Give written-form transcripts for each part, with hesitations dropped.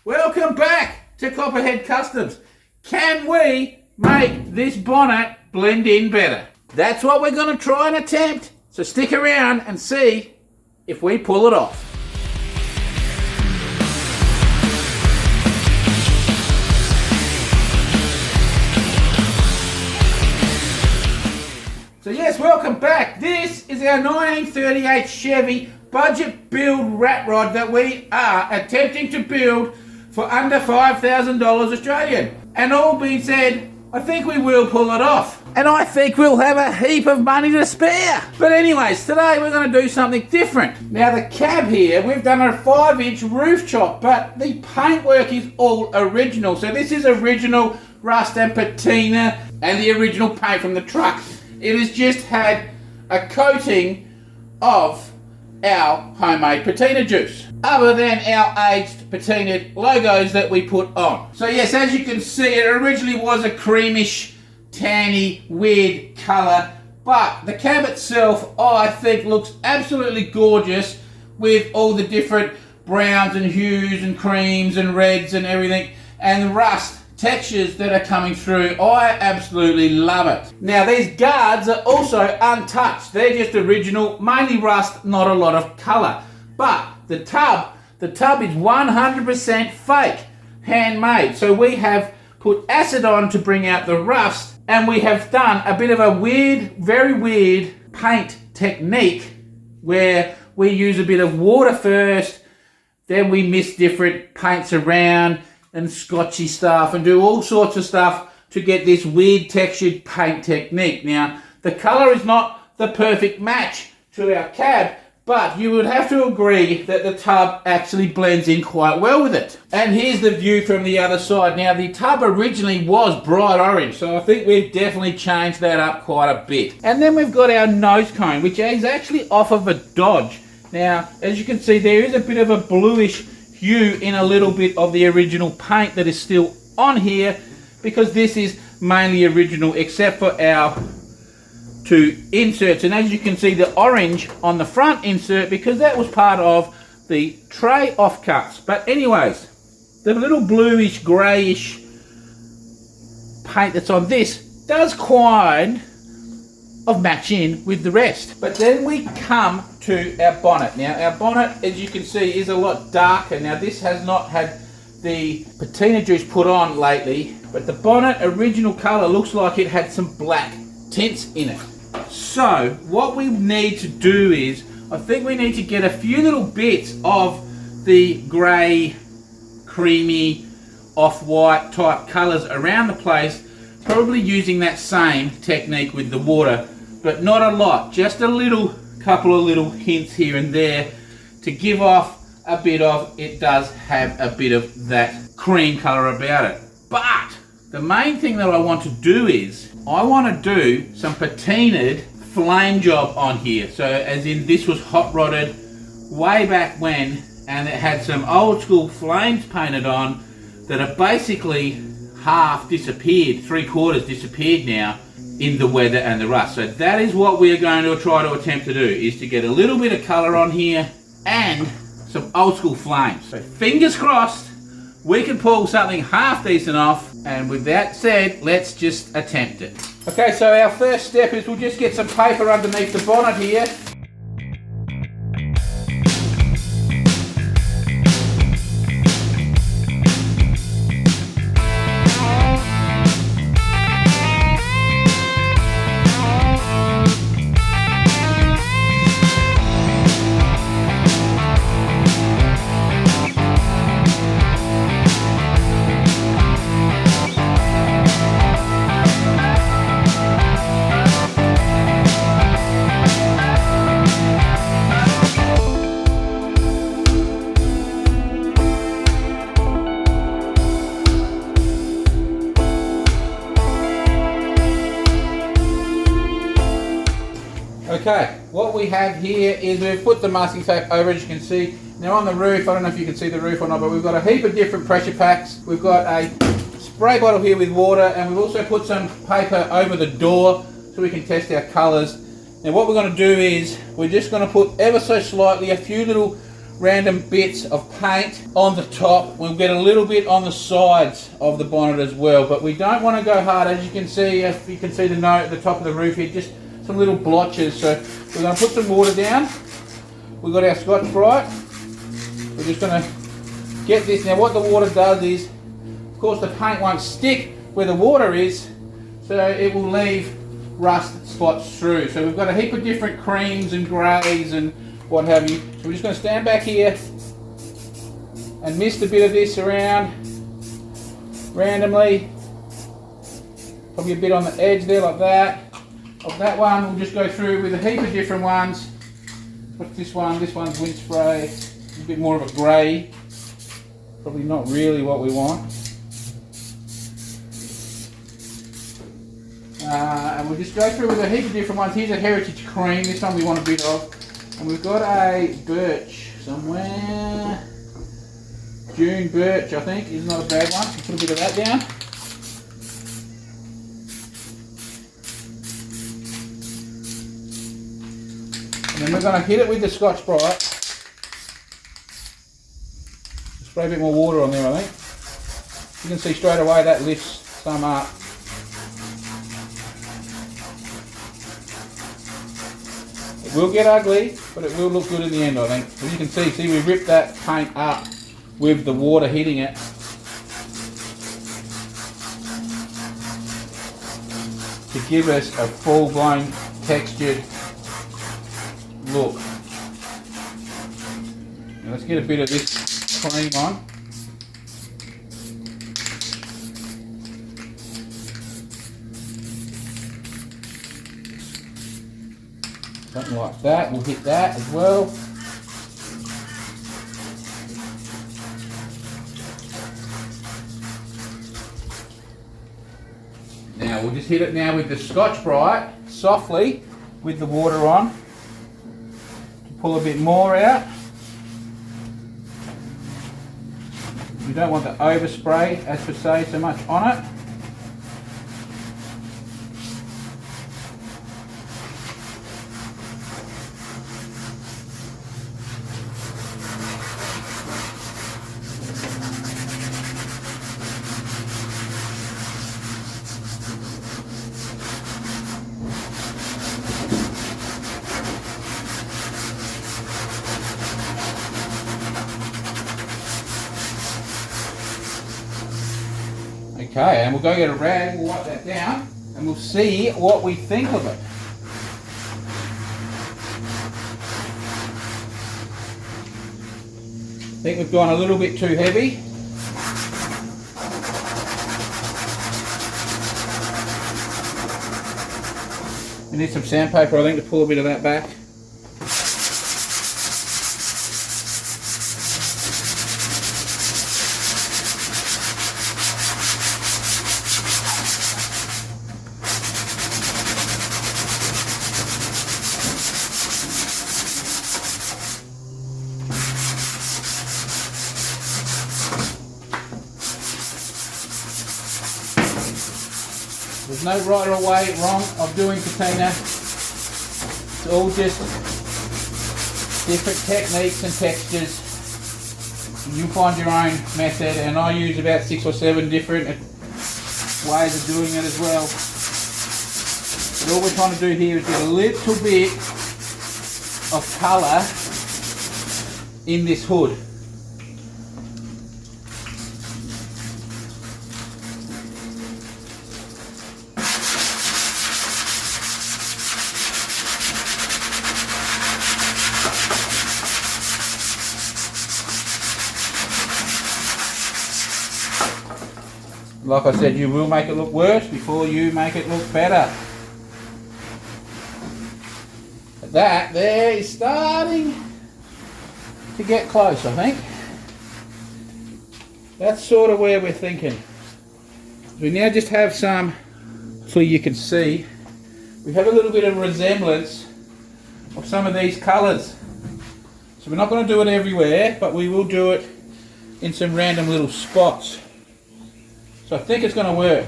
Welcome back to Copperhead Customs. Can we make this bonnet blend in better? That's what we're going to try and attempt. So stick around and see if we pull it off. So yes, welcome back. This is our 1938 Chevy budget build rat rod that we are attempting to build for under $5,000 Australian. And all being said, I think we will pull it off. And I think we'll have a heap of money to spare. But anyways, today we're going to do something different. Now the cab here, we've done a 5-inch roof chop, but the paintwork is all original. So this is original rust and patina and the original paint from the truck. It has just had a coating of our homemade patina juice, other than our aged patina logos that we put on. So yes, as you can see, it originally was a creamish, tanny, weird colour, but the cab itself, I think, looks absolutely gorgeous with all the different browns and hues and creams and reds and everything, and the rust textures that are coming through. I absolutely love it. Now these guards are also untouched. They're just original, mainly rust, not a lot of colour. But the tub is 100% fake, handmade. So we have put acid on to bring out the rust, and we have done a bit of a weird, very weird paint technique where we use a bit of water first, then we mix different paints around and scotchy stuff and do all sorts of stuff to get this weird textured paint technique. Now, the colour is not the perfect match to our cab, but you would have to agree that the tub actually blends in quite well with it. And here's the view from the other side. Now, the tub originally was bright orange, so I think we've definitely changed that up quite a bit. And then we've got our nose cone, which is actually off of a Dodge. Now, as you can see, there is a bit of a bluish hue in a little bit of the original paint that is still on here, because this is mainly original except for our two inserts. And as you can see, the orange on the front insert, because that was part of the tray offcuts. But anyways, the little bluish greyish paint that's on this does kind of match in with the rest. But then we come to our bonnet. Now our bonnet, as you can see, is a lot darker. Now this has not had the patina juice put on lately, but the bonnet original colour looks like it had some black tints in it. So what we need to do is, I think we need to get a few little bits of the grey, creamy, off-white type colours around the place, probably using that same technique with the water, but not a lot, just a little couple of little hints here and there to give off a bit of, it does have a bit of that cream colour about it. But the main thing that I want to do is, I want to do some patinaed flame job on here. So as in, this was hot rodded way back when, and it had some old school flames painted on that are basically half disappeared, 3/4 disappeared now in the weather and the rust. So that is what we are going to try to attempt to do, is to get a little bit of colour on here and some old school flames. So fingers crossed we can pull something half decent off, and with that said, let's just attempt it. Okay, so our first step is we'll just get some paper underneath the bonnet here. Okay, what we have here is we've put the masking tape over, as you can see. Now on the roof, I don't know if you can see the roof or not, but we've got a heap of different pressure packs. We've got a spray bottle here with water, and we've also put some paper over the door so we can test our colours. Now what we're going to do is we're just going to put ever so slightly a few little random bits of paint on the top. We'll get a little bit on the sides of the bonnet as well, but we don't want to go hard. As you can see, if you can see the note at the top of the roof here, just some little blotches. So we're going to put some water down. We've got our Scotch-Brite. We're just going to get this. Now what the water does is, of course the paint won't stick where the water is, so it will leave rust spots through. So we've got a heap of different creams and greys and what have you. So we're just going to stand back here and mist a bit of this around randomly. Probably a bit on the edge there like that. Of that one we'll just go through with a heap of different ones. What's this one? This one's wind spray. A bit more of a grey. Probably not really what we want. And we'll just go through with a heap of different ones. Here's a heritage cream. This one we want a bit of. And we've got a birch somewhere. June birch, I think, is not a bad one. We'll put a bit of that down. And then we're going to hit it with the Scotch-Brite. Spray a bit more water on there, I think. You can see straight away that lifts some up. It will get ugly, but it will look good in the end, I think. As you can see we ripped that paint up with the water hitting it. To give us a full-blown textured look. Now let's get a bit of this cream on. Something like that, we'll hit that as well. Now we'll just hit it now with the Scotch-Brite, softly, with the water on, to pull a bit more out. You don't want to overspray, as per se, so much on it. Okay, and we'll go get a rag, we'll wipe that down, and we'll see what we think of it. I think we've gone a little bit too heavy. We need some sandpaper, I think, to pull a bit of that back. There's no right or way wrong of doing patina. It's all just different techniques and textures. You find your own method, and I use about 6 or 7 different ways of doing it as well. But all we're trying to do here is get a little bit of colour in this hood. Like I said, you will make it look worse before you make it look better. But that there is starting to get close, I think. That's sort of where we're thinking. We now just have some, so you can see, we have a little bit of resemblance of some of these colours. So we're not going to do it everywhere, but we will do it in some random little spots. So I think it's going to work.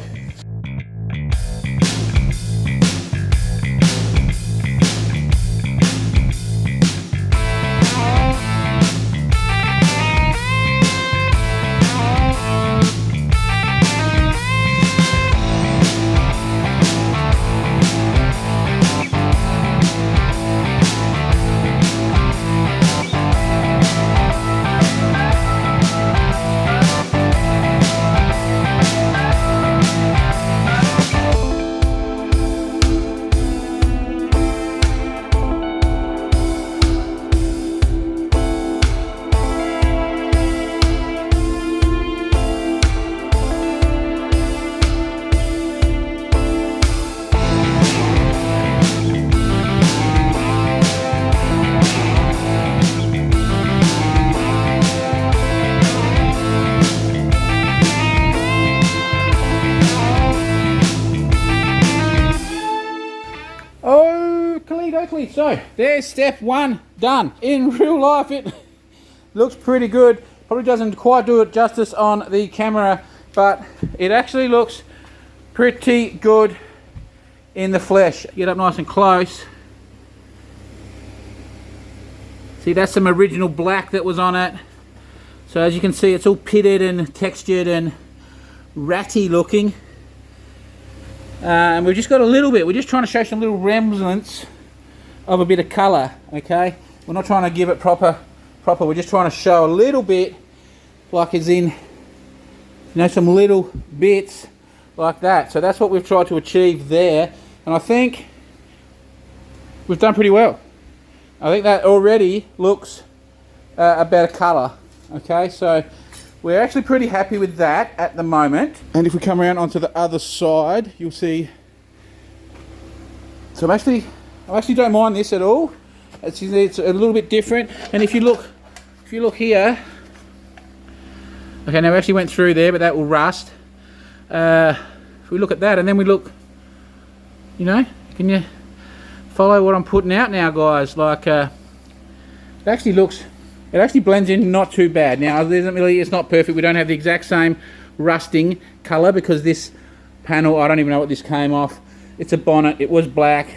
correctly. So there's step one done. In real life it looks pretty good. Probably doesn't quite do it justice on the camera, but it actually looks pretty good in the flesh. Get up nice and close. See, that's some original black that was on it. So as you can see, it's all pitted and textured and ratty looking. And we've just got a little bit, we're just trying to show some little remnants of a bit of colour, okay? We're not trying to give it proper, we're just trying to show a little bit, like as in, you know, some little bits like that. So that's what we've tried to achieve there, and I think we've done pretty well. I think that already looks a better colour, okay? So we're actually pretty happy with that at the moment. And if we come around onto the other side, you'll see, so I actually don't mind this at all. It's a little bit different. And if you look here, okay, now we actually went through there, but that will rust. If we look at that, and then we look, you know, can you follow what I'm putting out now, guys? Like, it actually blends in not too bad. Now, it's not perfect. We don't have the exact same rusting colour because this panel, I don't even know what this came off. It's a bonnet, it was black,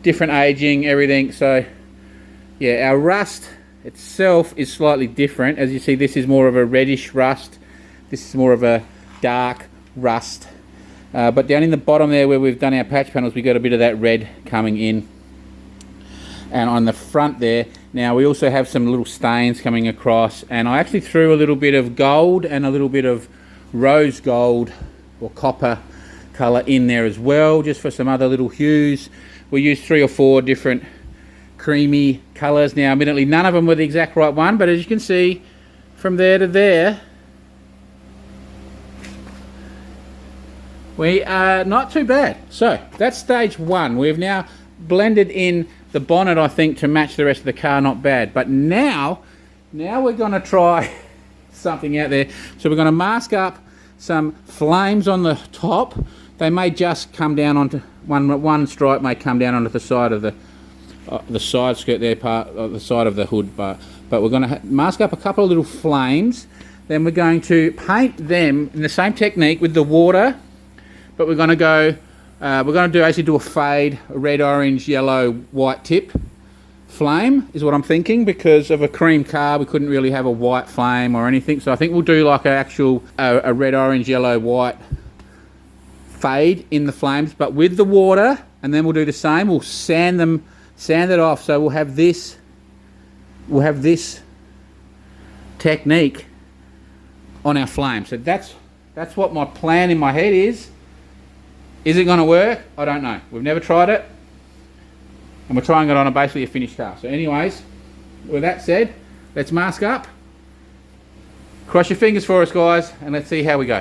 different aging, everything. So yeah, our rust itself is slightly different. As you see, this is more of a reddish rust. This is more of a dark rust. But down in the bottom there where we've done our patch panels, we got a bit of that red coming in. And on the front there, now we also have some little stains coming across, and I actually threw a little bit of gold and a little bit of rose gold or copper colour in there as well, just for some other little hues. We used 3 or 4 different creamy colours. Now admittedly none of them were the exact right one, but as you can see from there to there, we are not too bad. So that's stage 1. We've now blended in the bonnet, I think, to match the rest of the car. Not bad. But now we're going to try something out there. So we're going to mask up some flames on the top. They may just come down onto one stripe may come down onto the side of the side skirt there, part of the side of the hood. But we're going to mask up a couple of little flames. Then we're going to paint them in the same technique with the water, but we're going to go. We're going to do a fade, a red, orange, yellow, white tip flame is what I'm thinking, because of a cream car we couldn't really have a white flame or anything. So I think we'll do like an actual a red, orange, yellow, white fade in the flames, but with the water, and then we'll do the same. We'll sand it off. So we'll have this technique on our flame. So that's what my plan in my head is. Is it going to work? I don't know. We've never tried it. And we're trying it on basically a finished car. So anyways, with that said, let's mask up. Cross your fingers for us, guys, and let's see how we go.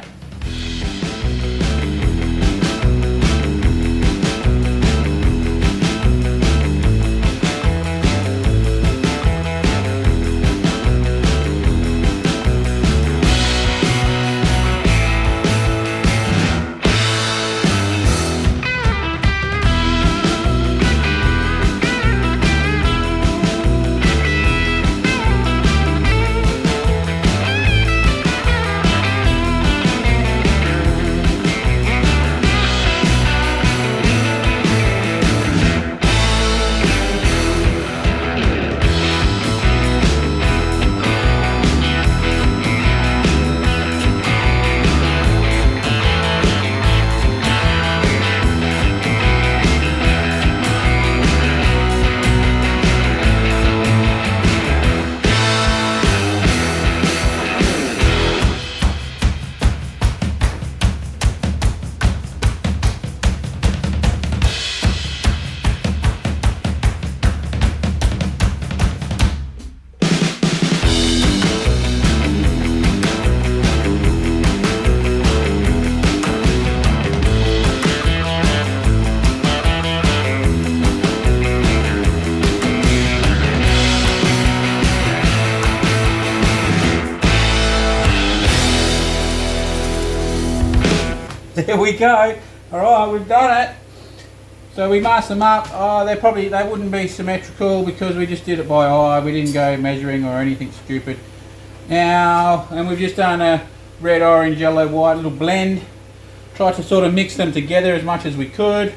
There we go. All right, we've done it. So we masked them up. Oh, they wouldn't be symmetrical because we just did it by eye. We didn't go measuring or anything stupid. Now, and we've just done a red, orange, yellow, white little blend. Tried to sort of mix them together as much as we could.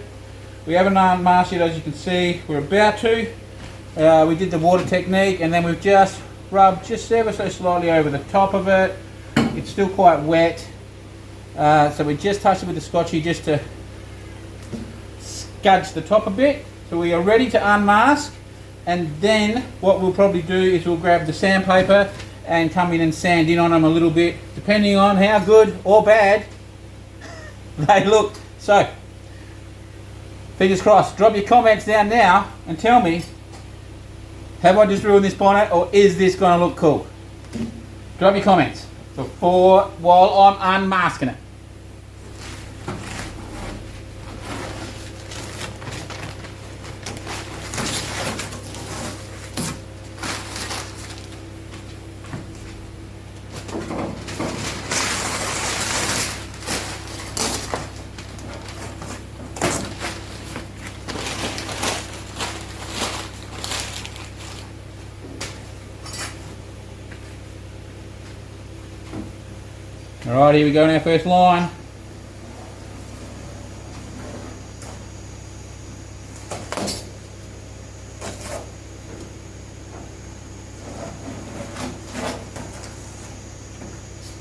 We haven't unmasked it, as you can see. We're about to. We did the water technique, and then we've just rubbed just ever so slightly over the top of it. It's still quite wet. So we just touched it with the Scotchy just to scudge the top a bit. So we are ready to unmask, and then what we'll probably do is we'll grab the sandpaper and come in and sand in on them a little bit, depending on how good or bad they look. So, fingers crossed. Drop your comments down now and tell me, have I just ruined this bonnet, or is this going to look cool? Drop your comments while I'm unmasking it. Alright, here we go in our first line.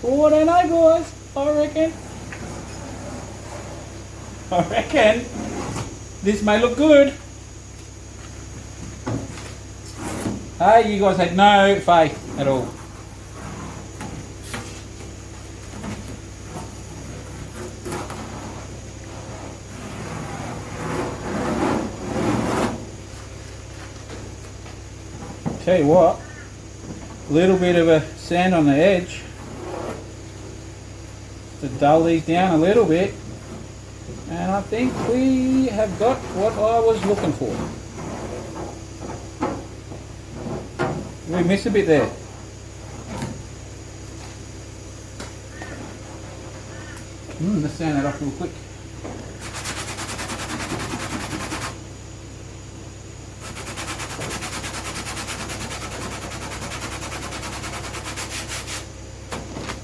Oh, I don't know, boys. I reckon this may look good. Hey, you guys had no faith at all. Tell you what, a little bit of a sand on the edge to dull these down a little bit, and I think we have got what I was looking for. We missed a bit there. Let's sand that off real quick.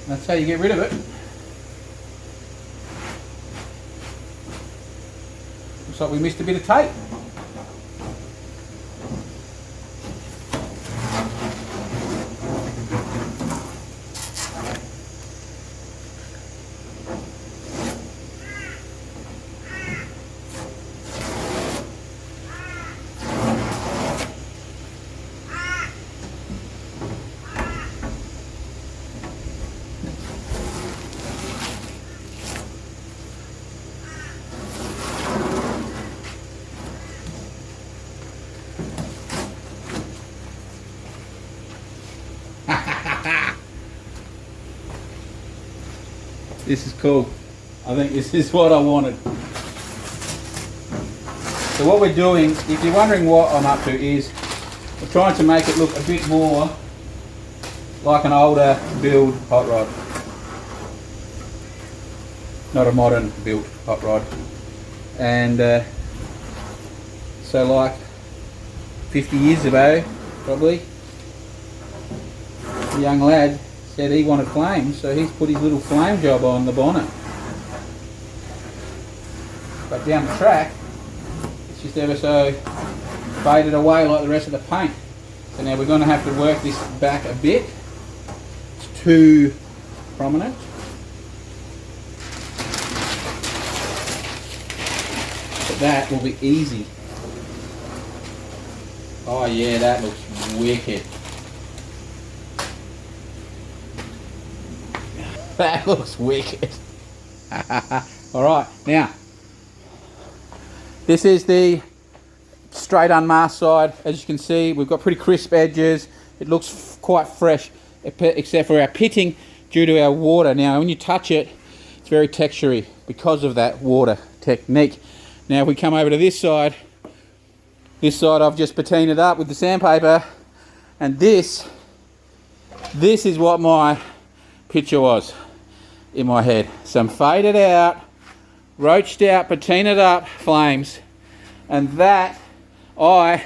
That's how you get rid of it. Looks like we missed a bit of tape. This is cool. I think this is what I wanted. So what we're doing, if you're wondering what I'm up to, is we're trying to make it look a bit more like an older build hot rod. Not a modern built hot rod. And so like 50 years ago, probably, a young lad said he wanted flames, so he's put his little flame job on the bonnet. But down the track, it's just ever so faded away like the rest of the paint. So now we're going to have to work this back a bit. It's too prominent. But that will be easy. Oh yeah, that looks wicked. That looks wicked. Alright, now this is the straight unmasked side. As you can see, we've got pretty crisp edges. It looks quite fresh, except for our pitting due to our water. Now when you touch it, it's very textury because of that water technique. Now if we come over to this side I've just patinaed up with the sandpaper, and this is what my picture was in my head. Some faded out, roached out, patinaed up flames And that, I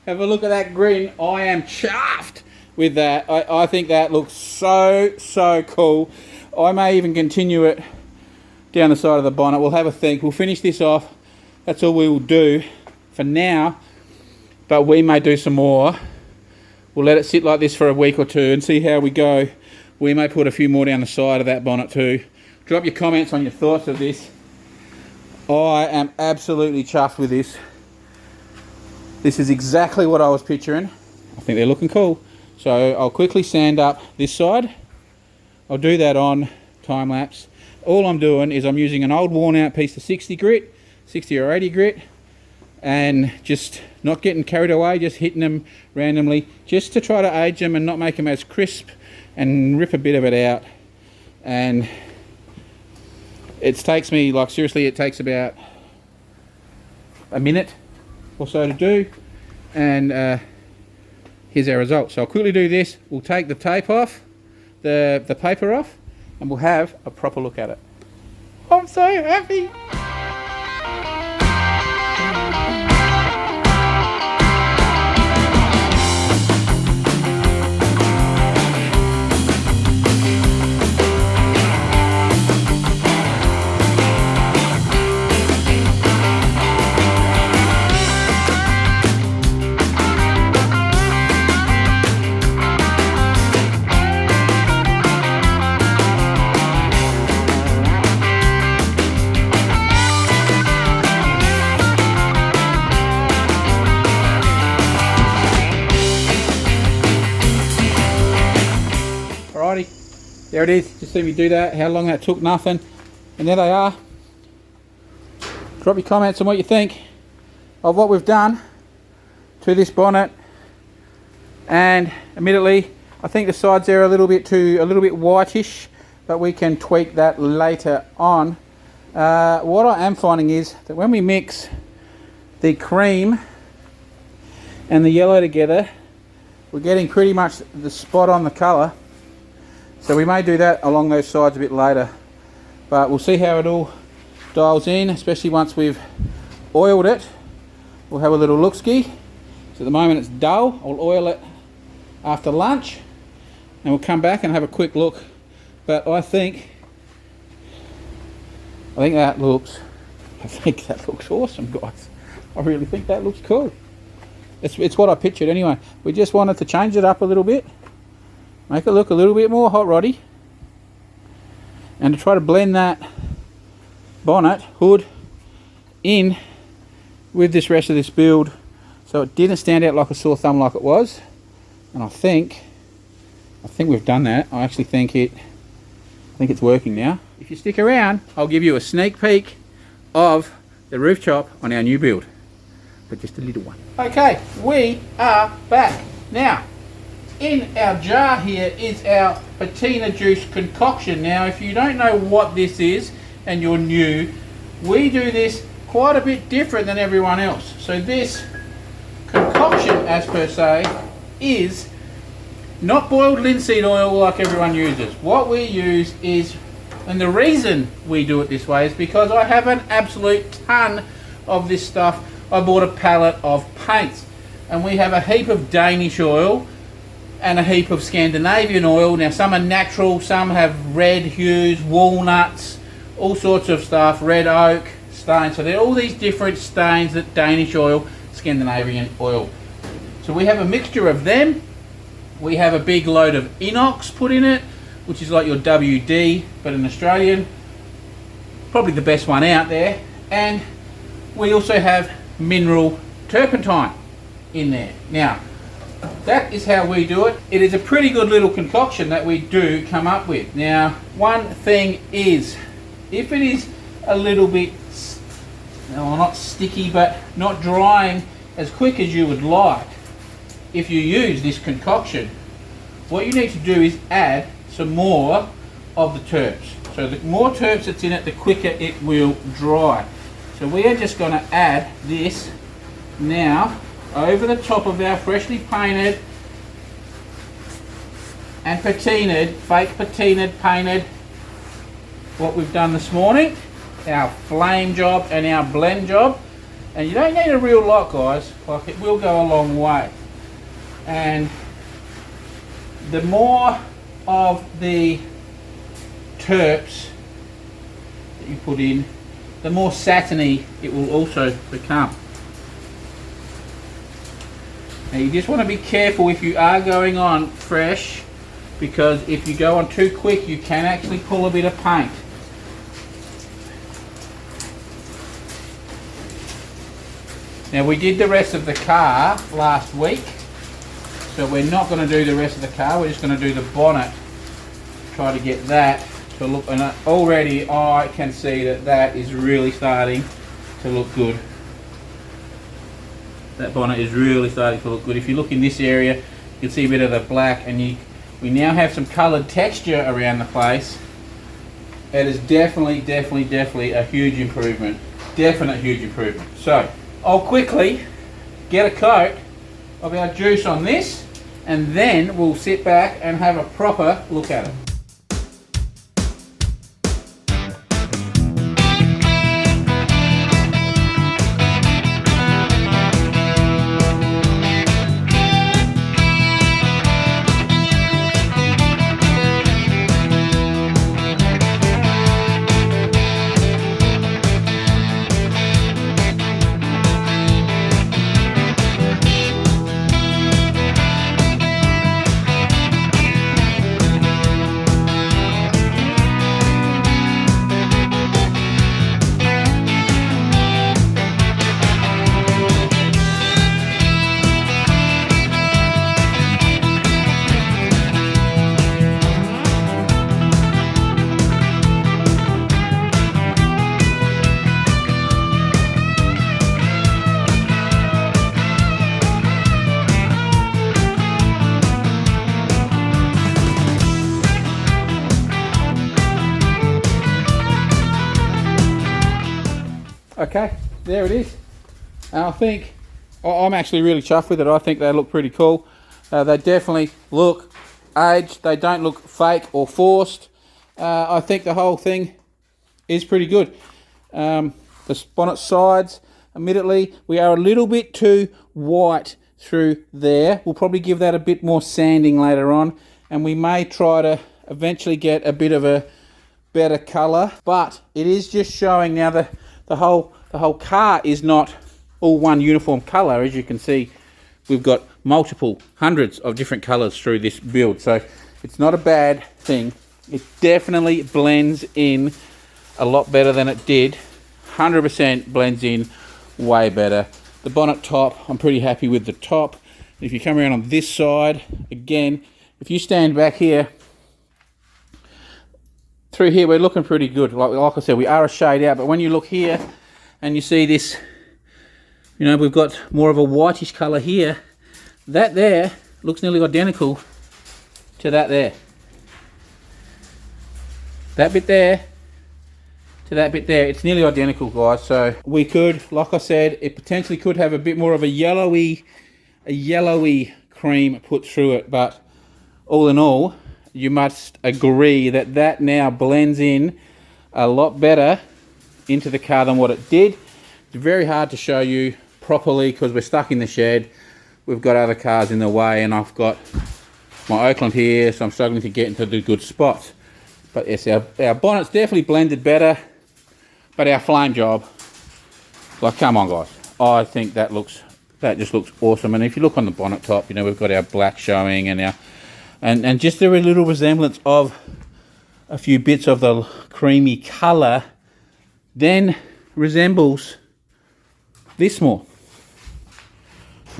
have a look at that grin, I am chuffed with that. I think that looks so cool. I may even continue it down the side of the bonnet. We'll have a think. We'll finish this off. That's all we will do for now, but we may do some more. We'll let it sit like this for a week or two and see how we go. We may put a few more down the side of that bonnet too. Drop your comments on your thoughts of this. I am absolutely chuffed with this. This is exactly what I was picturing. I think they're looking cool. So I'll quickly sand up this side. I'll do that on time lapse. All I'm doing is I'm using an old worn out piece of 60 grit, 60 or 80 grit, and just not getting carried away, just hitting them randomly, just to try to age them and not make them as crisp, and rip a bit of it out. And it takes me, like seriously, it takes about a minute or so to do, and here's our result. So I'll quickly do this. We'll take the tape off, the paper off, and we'll have a proper look at it. I'm so happy. There it is. Just see me do that. How long that took, nothing. And there they are. Drop your comments on what you think of what we've done to this bonnet. And admittedly, I think the sides there are a little bit whitish, but we can tweak that later on. What I am finding is that when we mix the cream and the yellow together, we're getting pretty much the spot on the colour. So we may do that along those sides a bit later, but we'll see how it all dials in, especially once we've oiled it. We'll have a little look-ski. So at the moment it's dull. I'll oil it after lunch and we'll come back and have a quick look. But I think that looks awesome, guys. I really think that looks cool. It's what I pictured anyway. We just wanted to change it up a little bit. Make it look a little bit more hot roddy, and to try to blend that bonnet hood in with this rest of this build so it didn't stand out like a sore thumb like it was. And I think we've done that. I actually think it's working now. If you stick around, I'll give you a sneak peek of the roof chop on our new build, but just a little one. Okay, we are back now. In our jar here is our Patina juice concoction. Now, if you don't know what this is and you're new, we do this quite a bit different than everyone else. So this concoction, as per se, is not boiled linseed oil like everyone uses. What we use is, and the reason we do it this way is because I have an absolute ton of this stuff. I bought a pallet of paints, and we have a heap of Danish oil and a heap of Scandinavian oil. Now some are natural, some have red hues, walnuts, all sorts of stuff, red oak, stains. So they're all these different stains that Danish oil, Scandinavian oil. So we have a mixture of them. We have a big load of inox put in it, which is like your WD, but an Australian. Probably the best one out there. And we also have mineral turpentine in there. Now, that is how we do it. It is a pretty good little concoction that we do come up with. Now, one thing is, if it is a little bit, well, not sticky, but not drying as quick as you would like, if you use this concoction, what you need to do is add some more of the terps. So the more terps that's in it, the quicker it will dry. So we are just going to add this now over the top of our freshly painted and patinaed, fake patinaed, painted, what we've done this morning, our flame job and our blend job. And you don't need a real lot, guys. Like, it will go a long way. And the more of the terps that you put in, the more satiny it will also become. Now you just want to be careful if you are going on fresh, because if you go on too quick you can actually pull a bit of paint. Now we did the rest of the car last week, so we're not going to do the rest of the car, we're just going to do the bonnet. Try to get that to look, and already I can see that that is really starting to look good. That bonnet is really starting to look good. If you look in this area, you can see a bit of the black, and we now have some coloured texture around the place. It is definitely a huge improvement. Definite huge improvement. So I'll quickly get a coat of our juice on this, and then we'll sit back and have a proper look at it. Okay, there it is. And I think, I'm actually really chuffed with it. I think they look pretty cool. They definitely look aged. They don't look fake or forced. I think the whole thing is pretty good. The bonnet sides, admittedly, we are a little bit too white through there. We'll probably give that a bit more sanding later on, and we may try to eventually get a bit of a better colour. But it is just showing now that the whole car is not all one uniform colour. As you can see, we've got hundreds of different colours through this build, so it's not a bad thing. It definitely blends in a lot better than it did. 100% blends in way better. The bonnet top, I'm pretty happy with the top. If you come around on this side, again, if you stand back here, through here we're looking pretty good. Like I said, we are a shade out, but when you look here and you see this, you know, we've got more of a whitish colour here. That there looks nearly identical to that there. That bit there to that bit there, it's nearly identical, guys. So we could, like I said, it potentially could have a bit more of a yellowy cream put through it, but all in all, you must agree that that now blends in a lot better into the car than what it did. It's very hard to show you properly because we're stuck in the shed. We've got other cars in the way, and I've got my Oakland here, so I'm struggling to get into the good spots. But yes, our bonnet's definitely blended better, but our flame job, like, come on guys, I think that just looks awesome. And if you look on the bonnet top, you know, we've got our black showing, and our and just a little resemblance of a few bits of the creamy colour then resembles this more.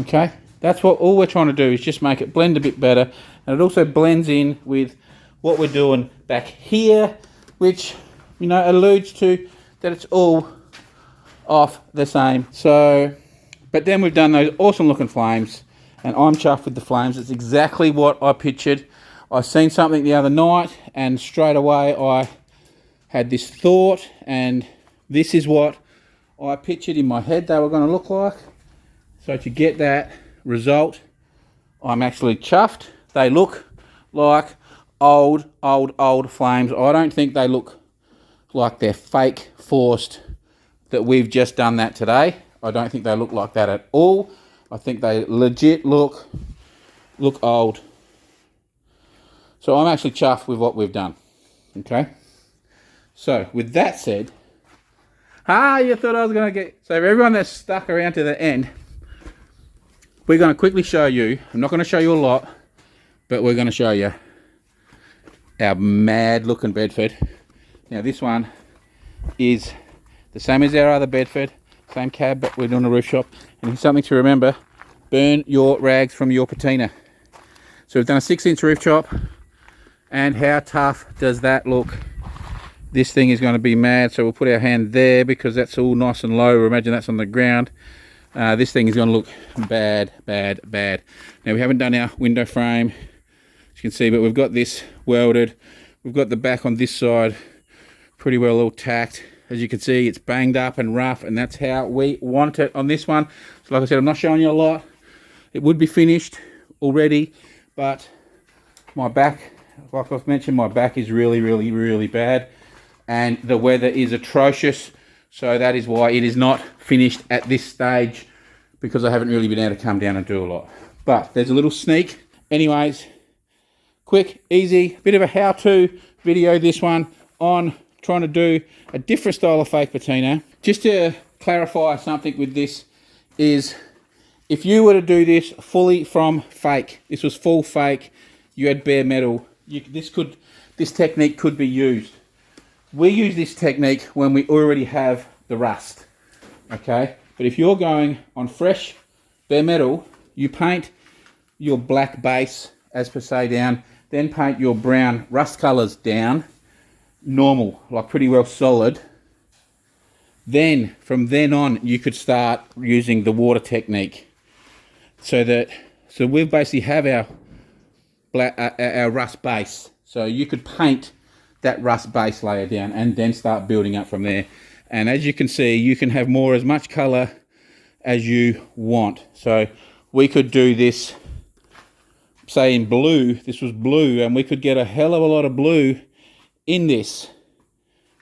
Okay, that's what all we're trying to do, is just make it blend a bit better, and it also blends in with what we're doing back here, which, you know, alludes to that it's all off the same. So, but then we've done those awesome looking flames, and I'm chuffed with the flames. It's exactly what I pictured. I seen something the other night, and straight away I had this thought, and this is what I pictured in my head they were going to look like. So to get that result, I'm actually chuffed. They look like old flames. I don't think they look like they're fake forced, that we've just done that today. I don't think they look like that at all. I think they legit look old. So I'm actually chuffed with what we've done. Okay. So with that said, you thought I was going to get... So for everyone that's stuck around to the end, we're going to quickly show you. I'm not going to show you a lot, but we're going to show you our mad looking Bedford. Now this one is the same as our other Bedford, same cab, but we're doing a roof shop. And here's something to remember: burn your rags from your patina. So we've done a 6-inch roof chop, and how tough does that look? This thing is going to be mad. So we'll put our hand there because that's all nice and low. Imagine that's on the ground. This thing is going to look bad. Now we haven't done our window frame, as you can see, but we've got this welded. We've got the back on this side pretty well all tacked. As you can see, it's banged up and rough, and that's how we want it on this one. So like I said, I'm not showing you a lot. It would be finished already, but my back, like I've mentioned, my back is really bad, and the weather is atrocious. So that is why it is not finished at this stage, because I haven't really been able to come down and do a lot. But there's a little sneak. Anyways, quick, easy, bit of a how-to video, this one, on trying to do a different style of fake patina. Just to clarify something with this is, if you were to do this fully from fake, this was full fake, you had bare metal, this technique could be used. We use this technique when we already have the rust, okay? But if you're going on fresh bare metal, you paint your black base as per se down, then paint your brown rust colors down, normal, like pretty well solid. Then from then on you could start using the water technique. So we basically have our our rust base. So you could paint that rust base layer down and then start building up from there. And as you can see, you can have as much color as you want. So we could do this, say in blue, this was blue, and we could get a hell of a lot of blue in this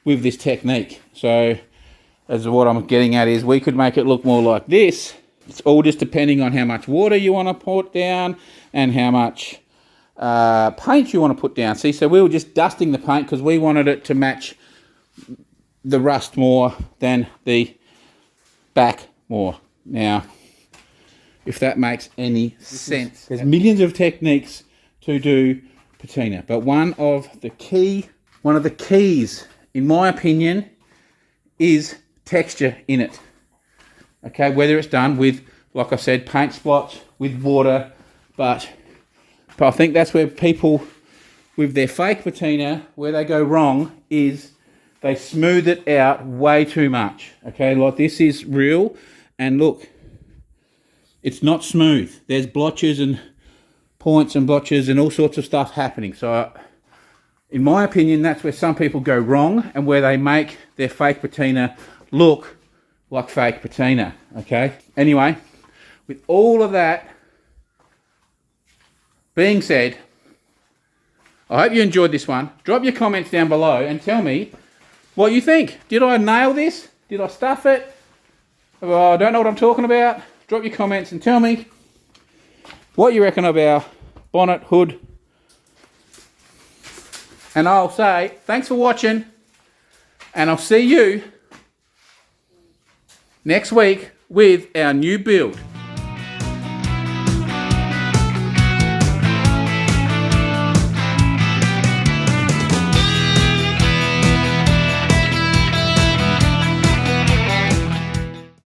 with this technique. So as what I'm getting at is, we could make it look more like this. It's all just depending on how much water you want to put down and how much paint you want to put down. See, so we were just dusting the paint because we wanted it to match the rust more than the back more. Now, if that makes any sense. There's millions of techniques to do patina, but one of the keys, in my opinion, is texture in it. Okay, whether it's done with, like I said, paint splotch, with water, but I think that's where people, with their fake patina, where they go wrong is they smooth it out way too much. Okay, like this is real, and look, it's not smooth. There's blotches and points and blotches and all sorts of stuff happening. So in my opinion, that's where some people go wrong, and where they make their fake patina look like fake patina. Okay, anyway, with all of that being said, I hope you enjoyed this one. Drop your comments down below and tell me what you think. Did I nail this? Did I stuff it? Oh, I don't know what I'm talking about. Drop your comments and tell me what you reckon of our bonnet hood. And I'll say thanks for watching, and I'll see you next week with our new build.